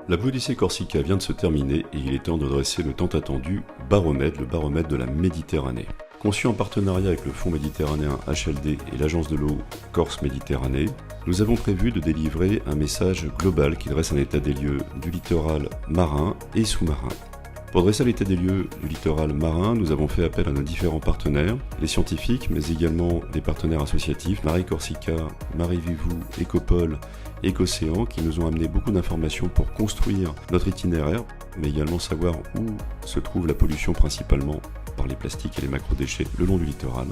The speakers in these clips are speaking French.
La Blue Odyssey Corsica vient de se terminer et il est temps de dresser le tant attendu baromètre, le baromètre de la Méditerranée. Conçu en partenariat avec le Fonds méditerranéen HLD et l'Agence de l'eau Corse Méditerranée, nous avons prévu de délivrer un message global qui dresse un état des lieux du littoral marin et sous-marin. Pour dresser l'état des lieux du littoral marin, nous avons fait appel à nos différents partenaires, les scientifiques, mais également les partenaires associatifs, Marée Corsica, Marée Vivou, Ecopole, Ecocéan, qui nous ont amené beaucoup d'informations pour construire notre itinéraire, mais également savoir où se trouve la pollution principalement par les plastiques et les macrodéchets le long du littoral.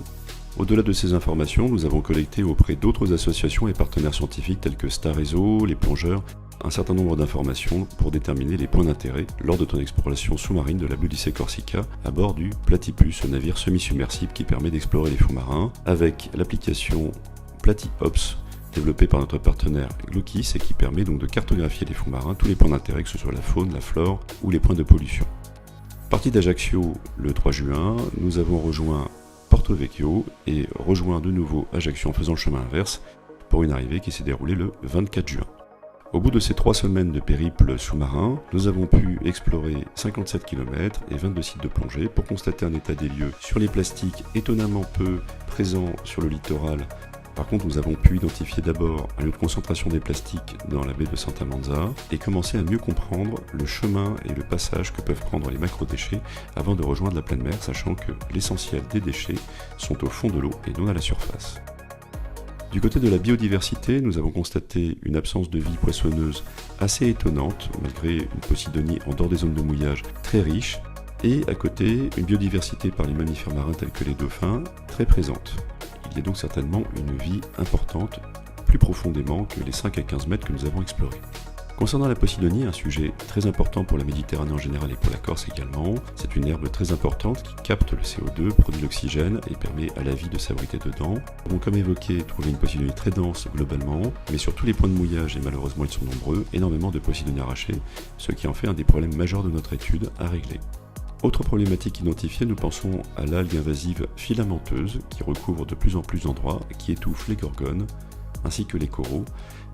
Au-delà de ces informations, nous avons collecté auprès d'autres associations et partenaires scientifiques tels que Star Réseau, les plongeurs, un certain nombre d'informations pour déterminer les points d'intérêt lors de ton exploration sous-marine de la Blue Odyssey Corsica à bord du Platypus, ce navire semi-submersible qui permet d'explorer les fonds marins avec l'application PlatyOps développée par notre partenaire Glokis et qui permet donc de cartographier les fonds marins, tous les points d'intérêt, que ce soit la faune, la flore ou les points de pollution. Parti d'Ajaccio le 3 juin, nous avons rejoint Porto Vecchio et rejoint de nouveau Ajaccio en faisant le chemin inverse pour une arrivée qui s'est déroulée le 24 juin. Au bout de ces 3 semaines de périple sous-marin, nous avons pu explorer 57 km et 22 sites de plongée pour constater un état des lieux sur les plastiques étonnamment peu présents sur le littoral. Par contre, nous avons pu identifier d'abord une concentration des plastiques dans la baie de Santa Manza et commencer à mieux comprendre le chemin et le passage que peuvent prendre les macrodéchets avant de rejoindre la pleine mer, sachant que l'essentiel des déchets sont au fond de l'eau et non à la surface. Du côté de la biodiversité, nous avons constaté une absence de vie poissonneuse assez étonnante, malgré une posidonie en dehors des zones de mouillage très riche, et à côté, une biodiversité par les mammifères marins tels que les dauphins très présente. Il y a donc certainement une vie importante, plus profondément que les 5 à 15 mètres que nous avons explorés. Concernant la posidonie, un sujet très important pour la Méditerranée en général et pour la Corse également, c'est une herbe très importante qui capte le CO2, produit l'oxygène et permet à la vie de s'abriter dedans. Nous avons, comme évoqué, trouvé une posidonie très dense globalement, mais sur tous les points de mouillage, et malheureusement ils sont nombreux, énormément de posidonies arrachées, ce qui en fait un des problèmes majeurs de notre étude à régler. Autre problématique identifiée, nous pensons à l'algue invasive filamenteuse qui recouvre de plus en plus d'endroits, qui étouffe les gorgones, ainsi que les coraux.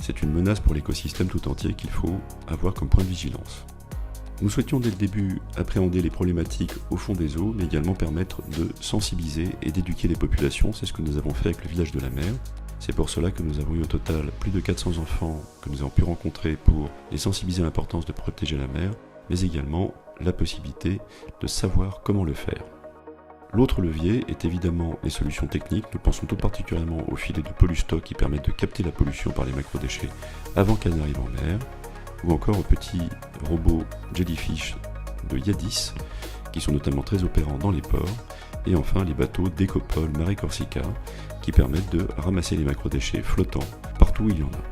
C'est une menace pour l'écosystème tout entier qu'il faut avoir comme point de vigilance. Nous souhaitions dès le début appréhender les problématiques au fond des eaux, mais également permettre de sensibiliser et d'éduquer les populations. C'est ce que nous avons fait avec le village de la mer. C'est pour cela que nous avons eu au total plus de 400 enfants que nous avons pu rencontrer pour les sensibiliser à l'importance de protéger la mer, mais également la possibilité de savoir comment le faire. L'autre levier est évidemment les solutions techniques. Nous pensons tout particulièrement aux filets de Polustock qui permettent de capter la pollution par les macrodéchets avant qu'elle n'arrive en mer, ou encore aux petits robots Jellyfish de Yadis qui sont notamment très opérants dans les ports, et enfin les bateaux d'Ecopole Marée Corsica qui permettent de ramasser les macrodéchets flottants partout où il y en a.